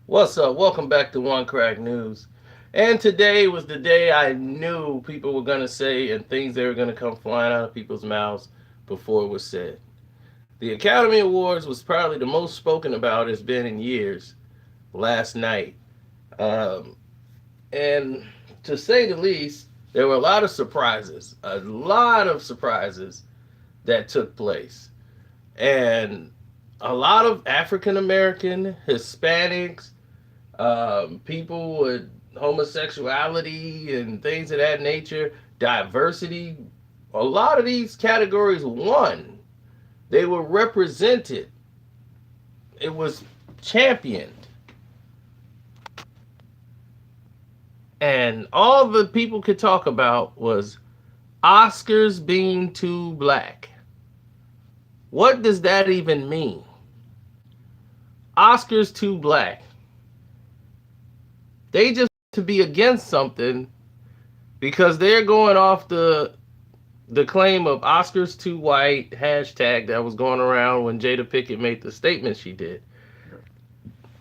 What's up? Welcome back to One Crack News. And today was the day I knew people were going to say and things they were going to come flying out of people's mouths before it was said. The Academy Awards was probably the most spoken about it's been in years last night. Um, and to say the least, there were a lot of surprises, that took place. And a lot of African American, Hispanics, people with homosexuality and things of that nature, diversity. A lot of these categories won. They were represented. It was championed. And all the people could talk about was Oscars being too black. What does that even mean? Oscars too black. They just to be against something because they're going off the claim of Oscars too white hashtag that was going around when Jada Pickett made the statement she did.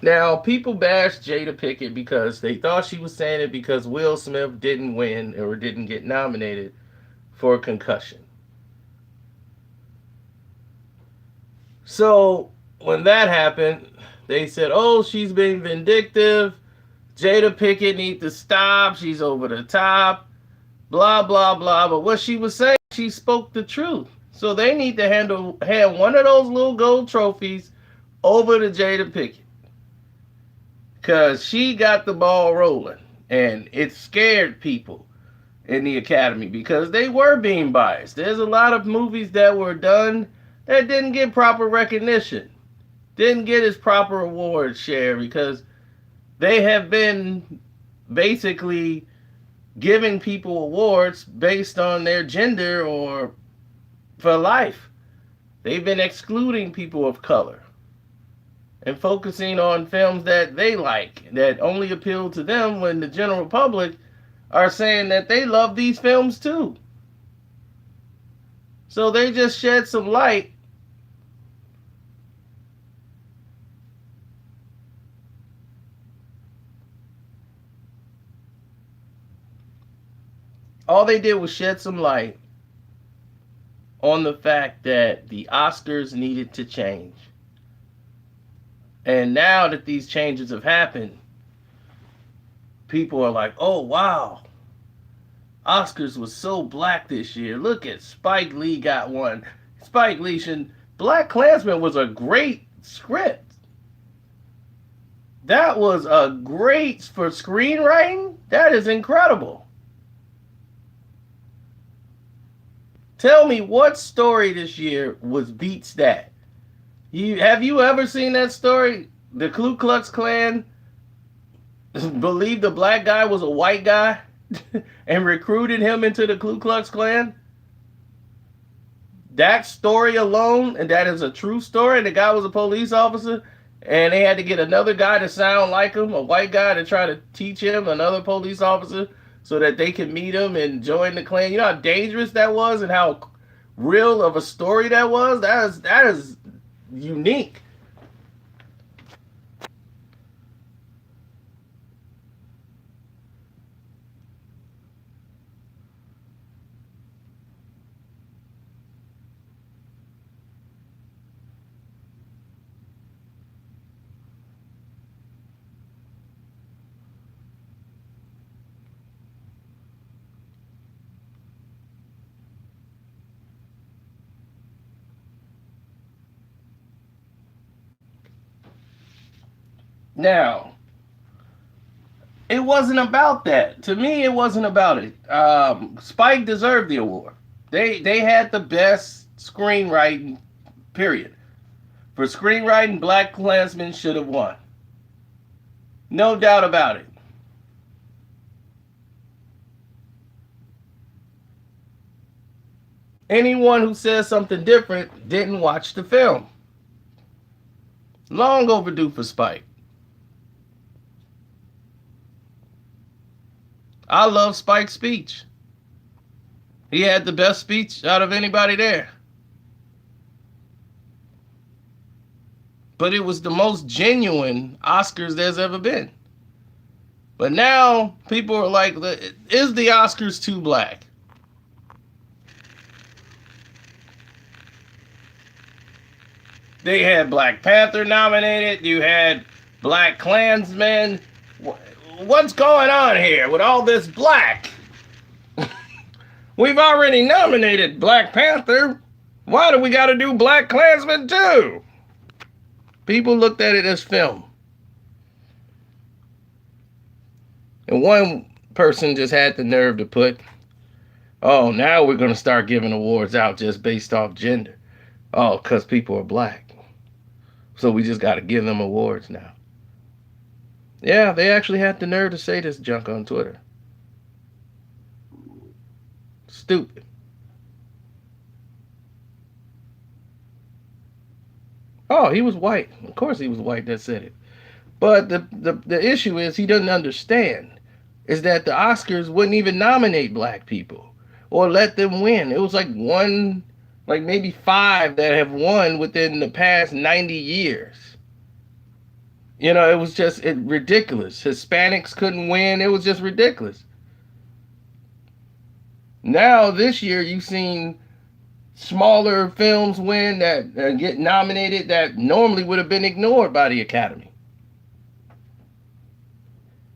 Now, people bashed Jada Pickett because they thought she was saying it because Will Smith didn't win or didn't get nominated for a concussion. So, when that happened, they said, oh, she's being vindictive. Jada Pickett needs to stop. She's over the top. Blah, blah, blah. But what she was saying, she spoke the truth. So they need to hand one of those little gold trophies over to Jada Pickett. Because she got the ball rolling. And it scared people in the Academy because they were being biased. There's a lot of movies that were done that didn't get proper recognition. Didn't get its proper award share because they have been basically giving people awards based on their gender or for life. They've been excluding people of color and focusing on films that they like, that only appeal to them when the general public are saying that they love these films too. So they just shed some light. All they did was shed some light on the fact that the Oscars needed to change. And now that these changes have happened, people are like, oh, wow. Oscars was so black this year. Look at Spike Lee got one. Spike Lee should. Black Klansman was a great script. That was a great for screenwriting. That is incredible. Tell me what story this year was beats that. Have you ever seen that story? The Ku Klux Klan believed the black guy was a white guy and recruited him into the Ku Klux Klan. That story alone, and that is a true story. The guy was a police officer, and they had to get another guy to sound like him, a white guy, to try to teach him, another police officer, so that they could meet him and join the Klan. You know how dangerous that was and how real of a story that was? That is unique. Now, it wasn't about that. To me, it wasn't about it. Spike deserved the award. They had the best screenwriting, period. For screenwriting, Black Klansman should have won. No doubt about it. Anyone who says something different didn't watch the film. Long overdue for Spike. I love Spike's speech. He had the best speech out of anybody there. but it was the most genuine Oscars there's ever been. But now people are like, is the Oscars too black? They had Black Panther nominated. You had Black Klansmen. What's going on here with all this black? We've already nominated Black Panther. Why do we got to do Black Klansmen too? People looked at it as film. And one person just had the nerve to put, oh, now we're going to start giving awards out just based off gender. Oh, because people are black. So we just got to give them awards now. Yeah, they actually had the nerve to say this junk on Twitter. Stupid. Oh, he was white. Of course he was white that said it. But the issue is he doesn't understand is that the Oscars wouldn't even nominate black people or let them win. It was like maybe 5 that have won within the past 90 years. You know, it was just ridiculous. Hispanics couldn't win. It was just ridiculous. Now, this year, you've seen smaller films win that get nominated that normally would have been ignored by the Academy.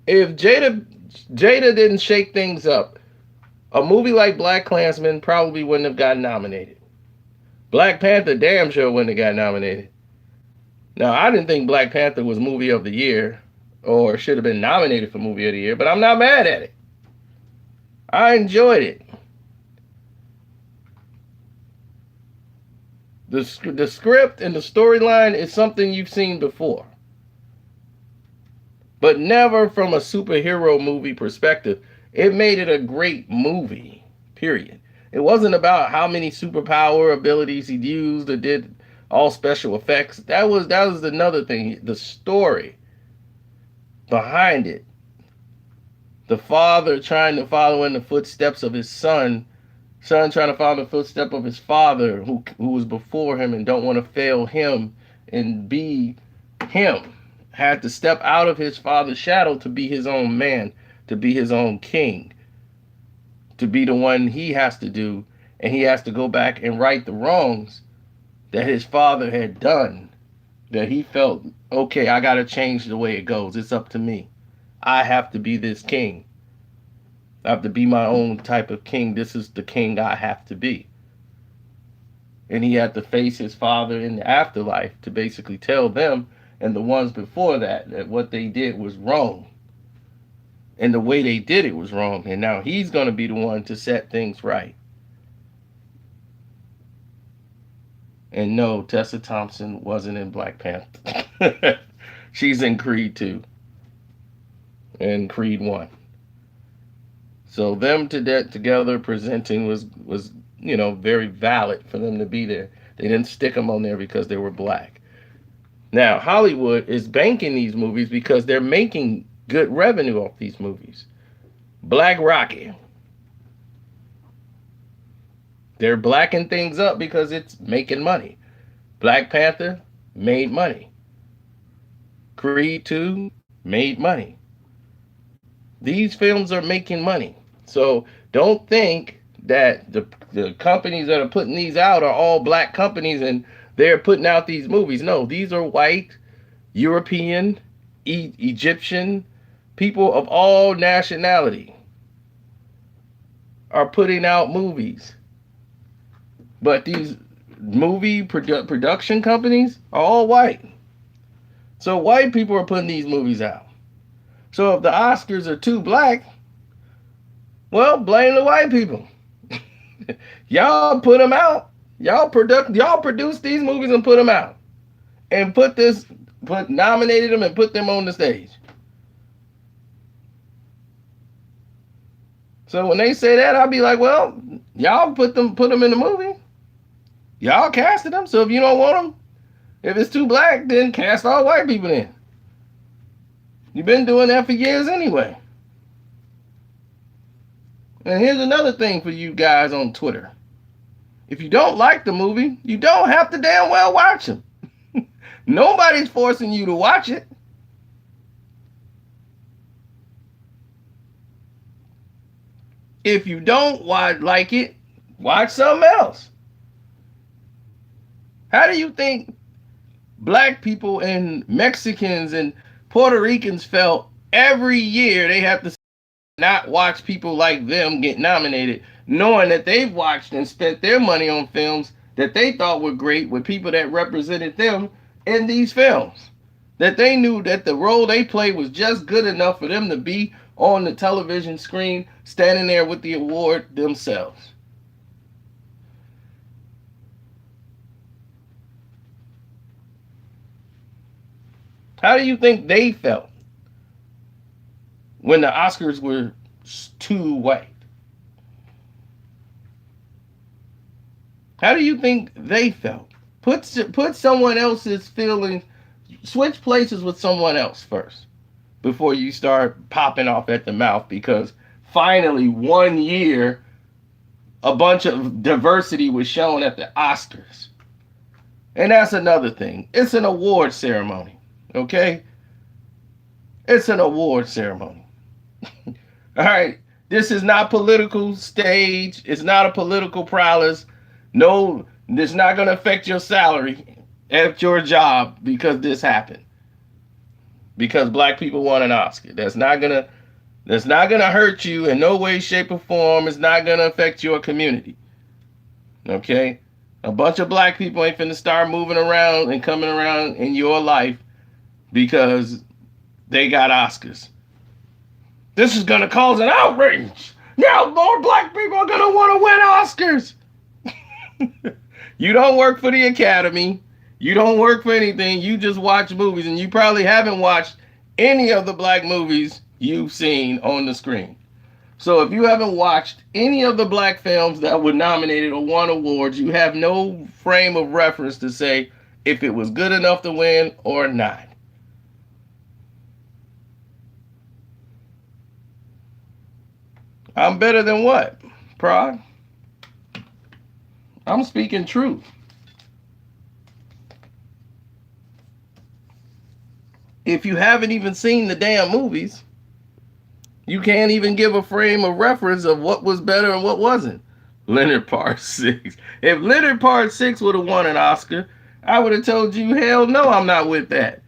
If Jada didn't shake things up, a movie like Black Klansman probably wouldn't have gotten nominated. Black Panther damn sure wouldn't have got nominated. Now, I didn't think Black Panther was movie of the year or should have been nominated for movie of the year, but I'm not mad at it. I enjoyed it. The script and the storyline is something you've seen before, but never from a superhero movie perspective. It made it a great movie, period. It wasn't about how many superpower abilities he used or did all special effects. That was another thing. The story behind it. The father trying to follow in the footsteps of his son trying to follow the footsteps of his father who was before him and don't want to fail him and be him. Had to step out of his father's shadow to be his own man, to be his own king, to be the one he has to do, and he has to go back and right the wrongs that his father had done, that he felt, okay, I got to change the way it goes. It's up to me. I have to be this king. I have to be my own type of king. This is the king I have to be. And he had to face his father in the afterlife to basically tell them and the ones before that what they did was wrong. And the way they did it was wrong. And now he's going to be the one to set things right. And no, Tessa Thompson wasn't in Black Panther. She's in Creed 2 and Creed 1. So them together presenting was very valid for them to be there. They didn't stick them on there because they were black. Now, Hollywood is banking these movies because they're making good revenue off these movies. Black Rocky. They're blacking things up because it's making money. Black Panther made money. Creed 2 made money. These films are making money. So don't think that the companies that are putting these out are all black companies and they're putting out these movies. No, these are white, European, Egyptian, people of all nationality are putting out movies. But these movie production companies are all white. So white people are putting these movies out. So if the Oscars are too black, well, blame the white people. Y'all put them out. Y'all produce these movies and put them out. And nominated them and put them on the stage. So when they say that, I'll be like, well, y'all put them in the movie. Y'all casted them. So if you don't want them, if it's too black, then cast all white people in. You've been doing that for years anyway. And here's another thing for you guys on Twitter. If you don't like the movie, you don't have to damn well watch them. Nobody's forcing you to watch it. If you don't like it, watch something else. How do you think black people and Mexicans and Puerto Ricans felt every year they have to not watch people like them get nominated, knowing that they've watched and spent their money on films that they thought were great with people that represented them in these films? That they knew that the role they played was just good enough for them to be on the television screen, standing there with the award themselves. How do you think they felt when the Oscars were too white? How do you think they felt? Put someone else's feelings, switch places with someone else first before you start popping off at the mouth, because finally 1 year a bunch of diversity was shown at the Oscars. And that's another thing. It's an award ceremony, okay? It's an award ceremony. All right? This is not political stage. It's not a political prowess. No, it's not going to affect your salary at your job because this happened. Because black people won an Oscar. That's not gonna hurt you in no way, shape, or form. It's not gonna affect your community. Okay? A bunch of black people ain't finna start moving around and coming around in your life because they got Oscars. This is gonna cause an outrage. Now more black people are gonna want to win Oscars. You don't work for the Academy. You don't work for anything. You just watch movies, and you probably haven't watched any of the black movies you've seen on the screen. So if you haven't watched any of the black films that were nominated or won awards, you have no frame of reference to say if it was good enough to win or not. I'm better than what, Prague? I'm speaking truth. If you haven't even seen the damn movies, you can't even give a frame of reference of what was better and what wasn't. Leonard Part 6. If Leonard Part 6 would have won an Oscar, I would have told you, hell no, I'm not with that.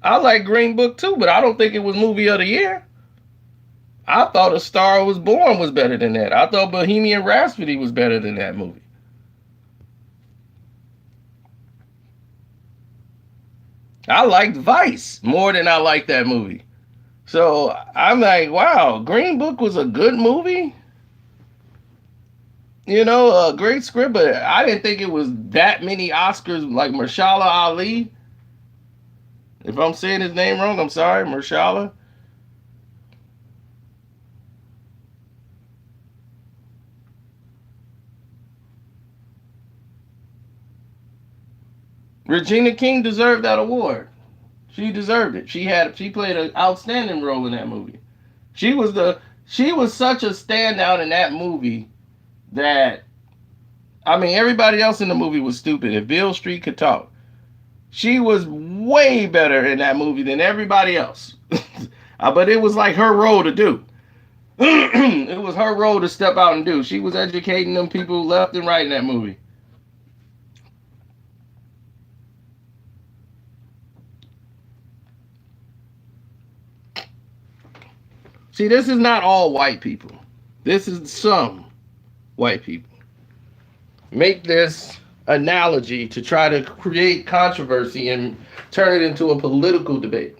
I like Green Book too, but I don't think it was movie of the year. I thought A Star Was Born was better than that. I thought Bohemian Rhapsody was better than that movie. I liked Vice more than I liked that movie. So I'm like, wow, Green Book was a good movie. You know, a great script, but I didn't think it was that many Oscars like Mahershala Ali. If I'm saying his name wrong, I'm sorry, Mahershala. Regina King deserved that award. She deserved it. She played an outstanding role in that movie. She was such a standout in that movie that, I mean, everybody else in the movie was stupid. If Beale Street could talk, she was way better in that movie than everybody else. But it was like her role to do. It was her role to step out and do. She was educating them people left and right in that movie. See, this is not all white people. This is some white people. Make this analogy to try to create controversy and turn it into a political debate.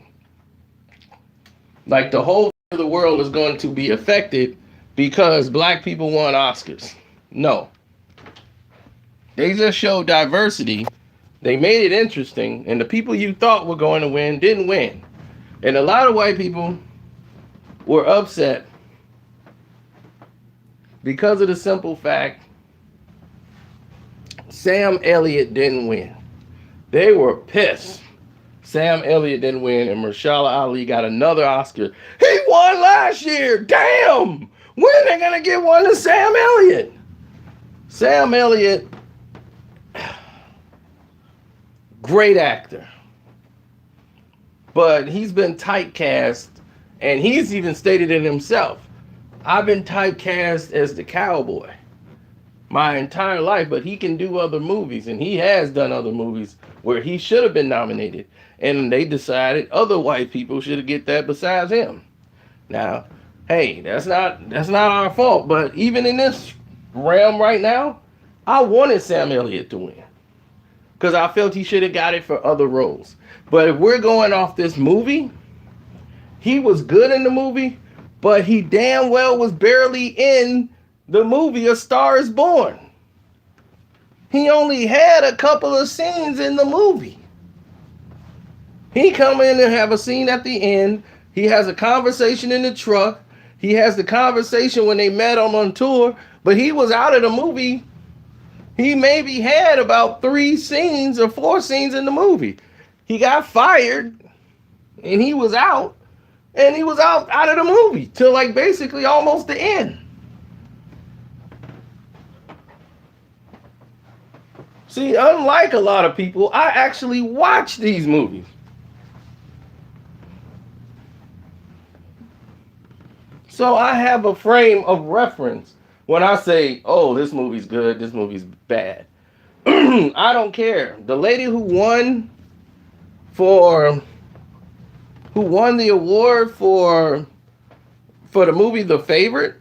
Like the whole of the world is going to be affected because black people won Oscars. No. They just showed diversity. They made it interesting, and the people you thought were going to win didn't win. And a lot of white people were upset because of the simple fact Sam Elliott didn't win. They were pissed. Sam Elliott didn't win, and Mahershala Ali got another Oscar. He won last year. Damn! When are they gonna get one to Sam Elliott? Sam Elliott, great actor, but he's been typecast, and he's even stated it himself. I've been typecast as the cowboy my entire life, but he can do other movies, and he has done other movies where he should have been nominated, and they decided other white people should get that besides him. Now, hey, that's not our fault, but even in this realm right now, I wanted Sam Elliott to win because I felt he should have got it for other roles. But if we're going off this movie, he was good in the movie, but he damn well was barely in the movie A Star Is Born. He only had a couple of scenes in the movie. He come in and have a scene at the end. He has a conversation in the truck. He has the conversation when they met him on tour, but he was out of the movie. He maybe had about 3 scenes or 4 scenes in the movie. He got fired and he was out. And he was out of the movie till like basically almost the end. See, unlike a lot of people, I actually watch these movies. So I have a frame of reference when I say, oh, this movie's good, this movie's bad. I don't care. The lady who won the award for the movie The Favorite,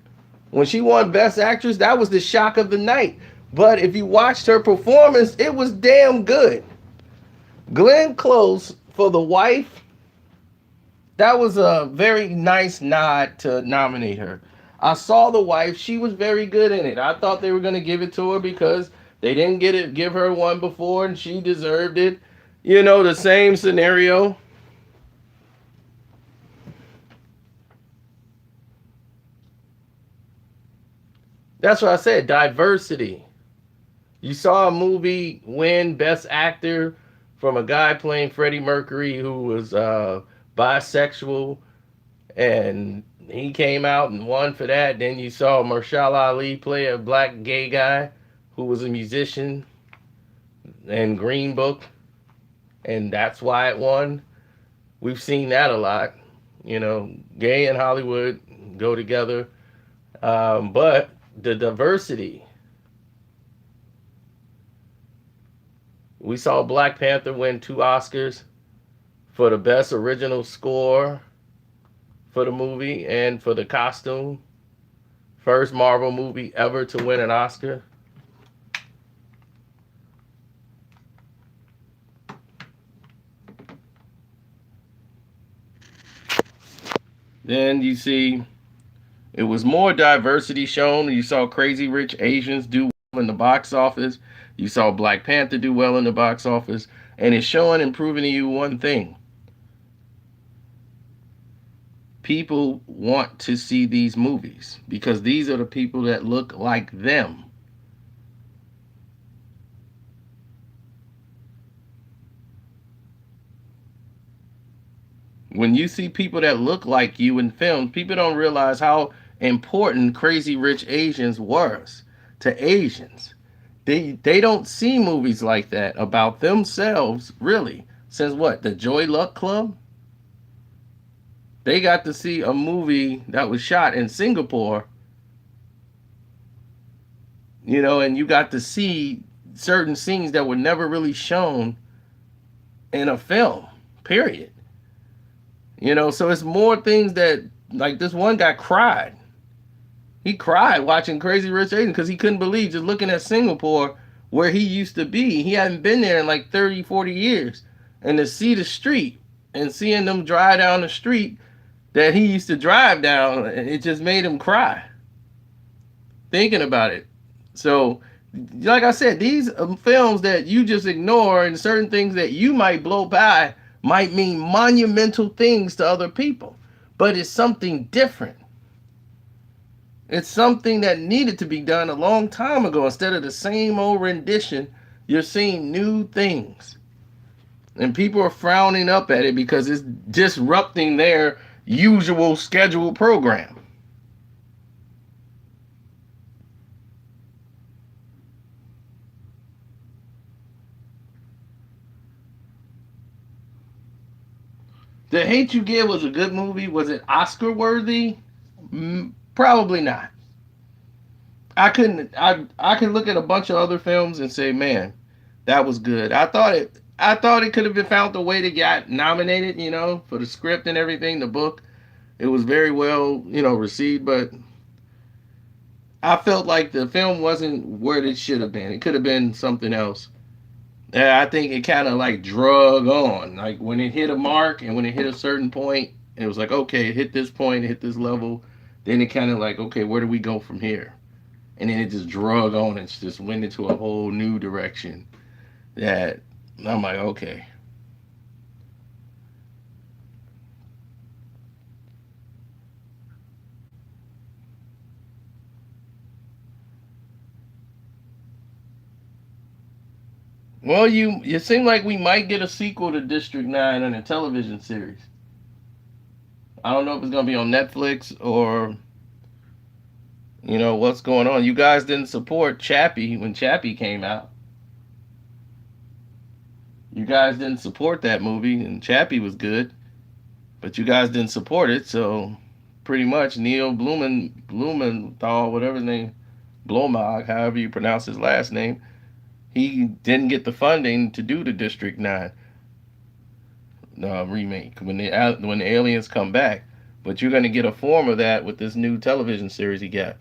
when she won Best Actress, that was the shock of the night. But if you watched her performance, it was damn good. Glenn Close for The Wife, that was a very nice nod to nominate her. I saw The Wife, she was very good in it. I thought they were going to give it to her because they didn't give her one before and she deserved it. You know, the same scenario. That's what I said, diversity. You saw a movie win Best Actor from a guy playing Freddie Mercury who was bisexual, and he came out and won for that. Then you saw Mahershala Ali play a black gay guy who was a musician in Green Book, and that's why it won. We've seen that a lot. You know, gay and Hollywood go together. But the diversity. We saw Black Panther win 2 Oscars for the best original score for the movie and for the costume. First Marvel movie ever to win an Oscar. Then you see it was more diversity shown. You saw Crazy Rich Asians do well in the box office. You saw Black Panther do well in the box office. And it's showing and proving to you one thing. People want to see these movies because these are the people that look like them. When you see people that look like you in films, people don't realize how important Crazy Rich Asians was to Asians. They don't see movies like that about themselves, really. Since what? The Joy Luck Club? They got to see a movie that was shot in Singapore, you know, and you got to see certain scenes that were never really shown in a film, period. You know, so it's more things that, like this one guy cried. He cried watching Crazy Rich Asians because he couldn't believe just looking at Singapore where he used to be. He hadn't been there in like 30, 40 years. And to see the street and seeing them drive down the street that he used to drive down, it just made him cry thinking about it. So, like I said, these films that you just ignore and certain things that you might blow by might mean monumental things to other people. But it's something different. It's something that needed to be done a long time ago. Instead of the same old rendition, you're seeing new things. And people are frowning up at it because it's disrupting their usual scheduled program. The Hate You Give was a good movie. Was it Oscar worthy? Probably not. I couldn't. I could look at a bunch of other films and say, man, that was good. I thought it could have been found a way to get nominated. For the script and everything. The book. It was very well received, but I felt like the film wasn't where it should have been. It could have been something else. And I think it kind of like drug on. Like when it hit a mark and when it hit a certain point, it was like, okay, it hit this point, it hit this level. Then it kind of like, okay, where do we go from here? And then it just drug on and just went into a whole new direction that I'm like, okay. Well, you seem like we might get a sequel to District 9 on a television series. I don't know if it's gonna be on Netflix or what's going on. You guys didn't support Chappie when Chappie came out. You guys didn't support that movie, and Chappie was good, but you guys didn't support it. So pretty much Neil Blumenthal, whatever his name, Blomog, however you pronounce his last name, he didn't get the funding to do the District 9 remake when the aliens come back. But you're going to get a form of that with this new television series he got.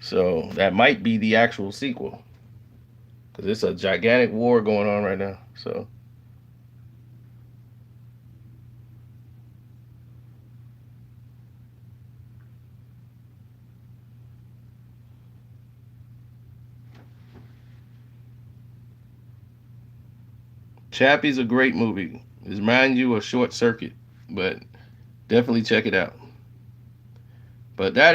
So that might be the actual sequel because it's a gigantic war going on right now. So Chappie's a great movie. It reminds you of Short Circuit, but definitely check it out. But that is